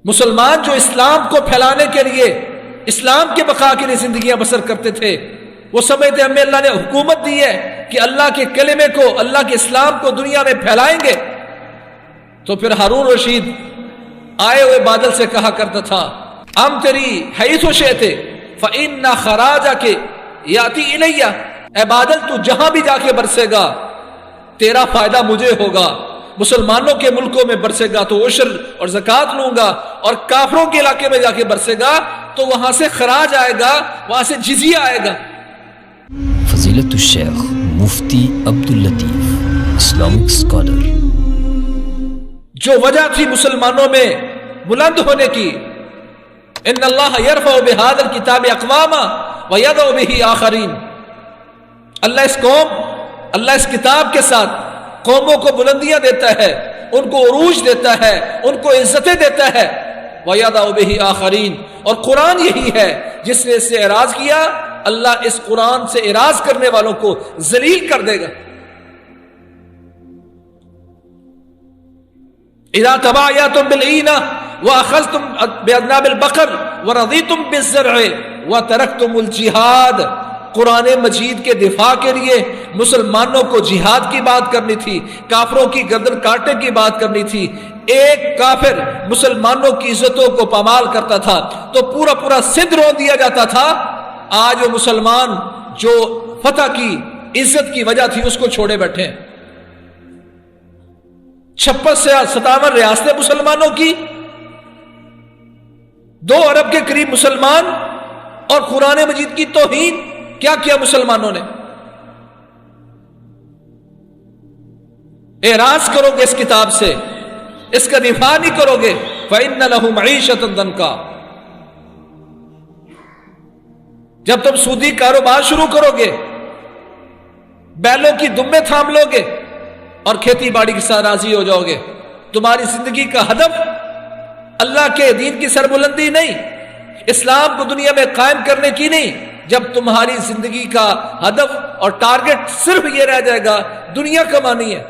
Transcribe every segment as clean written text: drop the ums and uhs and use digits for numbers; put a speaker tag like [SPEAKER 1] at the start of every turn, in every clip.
[SPEAKER 1] مسلمان جو اسلام کو پھیلانے کے لیے، اسلام کے بقا کے لیے زندگیاں بسر کرتے تھے، وہ سمجھتے ہمیں اللہ نے حکومت دی ہے کہ اللہ کے کلمے کو، اللہ کے اسلام کو دنیا میں پھیلائیں گے۔ تو پھر ہارون رشید آئے ہوئے بادل سے کہا کرتا تھا ام تری حیث شئت فإن خراجک یاتی الی، اے بادل تو جہاں بھی جا کے برسے گا تیرا فائدہ مجھے ہوگا، مسلمانوں کے ملکوں میں برسے گا تو عشر اور زکوٰۃ لوں گا، اور کافروں کے علاقے میں جا کے برسے گا تو وہاں سے خراج آئے گا، وہاں سے جزیہ آئے گا۔
[SPEAKER 2] فضیلت الشیخ مفتی عبداللطیف اسلامک اسکالر۔
[SPEAKER 1] جو وجہ تھی مسلمانوں میں بلند ہونے کی، ان اللہ یرفع بہذا الکتاب اقواما ویضع بہ آخرین، اللہ اس کتاب کے ساتھ قوموں کو بلندیاں دیتا ہے، ان کو عروج دیتا ہے، ان کو عزتیں دیتا ہے، وَيَضَعُ بِهِ آخَرِينَ، اور قرآن یہی ہے جس نے اس سے اعراض کیا، اللہ اس قرآن سے اعراض کرنے والوں کو ذلیل کر دے گا۔ اِذَا تَبَايَعْتُمْ بِالْعِينَةِ وَأَخَذْتُمْ بِأَذْنَابِ الْبَقَرِ وَرَضِيتُمْ بِالزَّرْعِ وَتَرَكْتُمُ الْجِهَادَ۔ قرآن مجید کے دفاع کے لیے مسلمانوں کو جہاد کی بات کرنی تھی، کافروں کی گردن کاٹنے کی بات کرنی تھی۔ ایک کافر مسلمانوں کی عزتوں کو پامال کرتا تھا تو پورا سندھ رو دیا جاتا تھا۔ آج وہ مسلمان جو فتح کی عزت کی وجہ تھی اس کو چھوڑے بیٹھے ہیں۔ 56 سے 57 ریاستیں مسلمانوں کی، 2 ارب کے قریب مسلمان، اور قرآن مجید کی توہین کیا کیا مسلمانوں نے؟ اعراض کرو گے اس کتاب سے، اس کا دفاع نہیں کرو گے، فَإِنَّ لَهُ مَعِيشَةً ضَنْكَا۔ جب تم سودی کاروبار شروع کرو گے، بیلوں کی دمیں تھام لو گے اور کھیتی باڑی کے ساتھ راضی ہو جاؤ گے، تمہاری زندگی کا ہدف اللہ کے دین کی سربلندی نہیں، اسلام کو دنیا میں قائم کرنے کی نہیں۔ جب تمہاری زندگی کا ہدف اور ٹارگٹ صرف یہ رہ جائے گا دنیا کمانی ہے،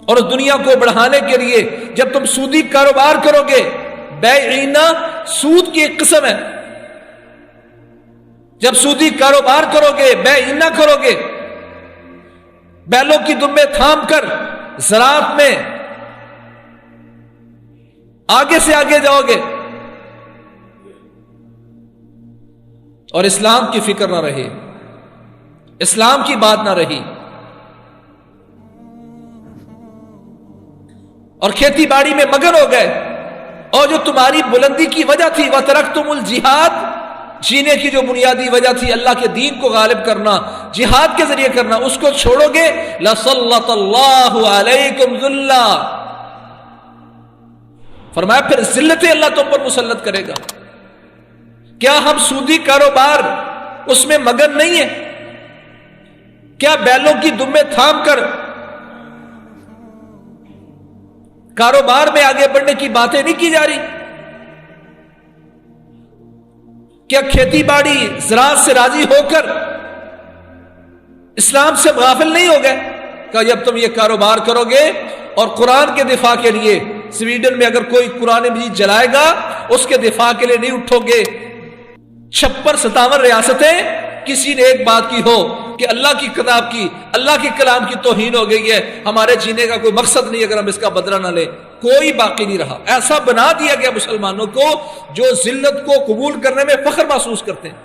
[SPEAKER 1] اور اس دنیا کو بڑھانے کے لیے جب تم سودی کاروبار کرو گے، بیعینہ سود کی ایک قسم ہے، جب سودی کاروبار کرو گے، بیعینہ کرو گے، بیلوں کی دمیں تھام کر زراعت میں آگے سے آگے جاؤ گے، اور اسلام کی فکر نہ رہی، اسلام کی بات نہ رہی، اور کھیتی باڑی میں مگن ہو گئے، اور جو تمہاری بلندی کی وجہ تھی وَتَرَكْتُمُ الْجِهَادَ، جینے کی جو بنیادی وجہ تھی اللہ کے دین کو غالب کرنا، جہاد کے ذریعے کرنا، اس کو چھوڑو گے لَسَلَّطَ اللَّهُ عَلَيْكُمْ ذُلًّا، فرمایا پھر ذلتیں اللہ تم پر مسلط کرے گا۔ کیا ہم سودی کاروبار اس میں مگن نہیں ہیں؟ کیا بیلوں کی دمیں تھام کر کاروبار میں آگے بڑھنے کی باتیں نہیں کی جا رہی؟ کیا کھیتی باڑی زراعت سے راضی ہو کر اسلام سے غافل نہیں ہو گئے؟ کہ جب تم یہ کاروبار کرو گے اور قرآن کے دفاع کے لیے، سویڈن میں اگر کوئی قرآن مجید جلائے گا اس کے دفاع کے لیے نہیں اٹھو گے، 56-57 ریاستیں کسی نے ایک بات کی ہو کہ اللہ کی کتاب کی، اللہ کے کلام کی توہین ہو گئی ہے، ہمارے جینے کا کوئی مقصد نہیں اگر ہم اس کا بدلہ نہ لیں، کوئی باقی نہیں رہا۔ ایسا بنا دیا گیا مسلمانوں کو جو ذلت کو قبول کرنے میں فخر محسوس کرتے ہیں۔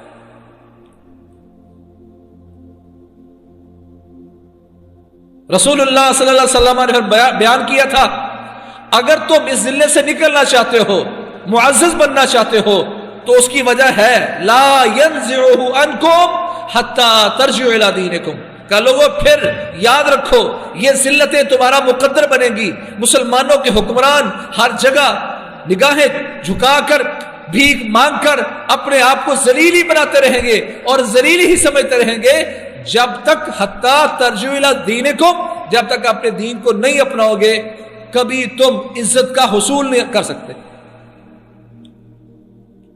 [SPEAKER 1] رسول اللہ صلی اللہ علیہ وسلم نے بیان کیا تھا، اگر تم اس ذلت سے نکلنا چاہتے ہو، معزز بننا چاہتے ہو، تو اس کی وجہ ہے لا ينزعه عنكم حتى ترجعوا الى دينكم، کہ لوگوں پھر یاد رکھو یہ ذلتیں تمہارا مقدر بنے گی۔ مسلمانوں کے حکمران ہر جگہ نگاہیں جھکا کر، بھیک مانگ کر اپنے آپ کو ذلیل ہی بناتے رہیں گے اور ذلیل ہی سمجھتے رہیں گے جب تک حتی ترجعوا الی دینکم، جب تک اپنے دین کو نہیں اپناؤ گے کبھی تم عزت کا حصول نہیں کر سکتے۔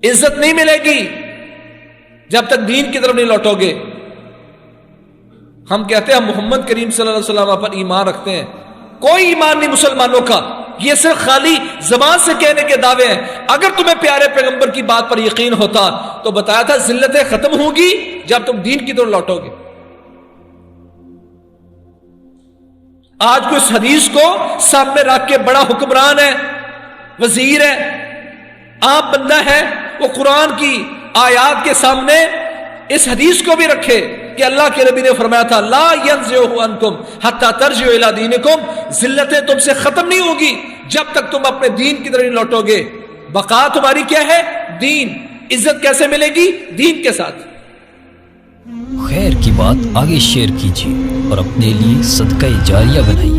[SPEAKER 1] عزت نہیں ملے گی جب تک دین کی طرف نہیں لوٹو گے۔ ہم کہتے ہیں ہم محمد کریم صلی اللہ علیہ وسلم پر ایمان رکھتے ہیں، کوئی ایمان نہیں مسلمانوں کا یہ صرف خالی زبان سے کہنے کے دعوے ہیں. اگر تمہیں پیارے پیغمبر کی بات پر یقین ہوتا تو بتایا تھا ذلتیں ختم ہوں گی جب تم دین کی طرف لوٹو گے. آج کو اس حدیث کو سامنے رکھ کے بڑا حکمران ہے، وزیر ہے، عام بندہ ہے، وہ قرآن کی آیات کے سامنے اس حدیث کو بھی رکھے کہ اللہ کے نبی نے فرمایا تھا لا ينزعه عنكم حتى ترجعوا الى دينكم، ذلتیں تم سے ختم نہیں ہوگی جب تک تم اپنے دین کی طرف نہیں لوٹو گے. بقا تمہاری کیا ہے؟ دین. عزت کیسے ملے گی؟ دین کے ساتھ.
[SPEAKER 2] خیر کی بات آگے شیئر کیجیے اور اپنے لیے صدقہ جاریہ بنائیے.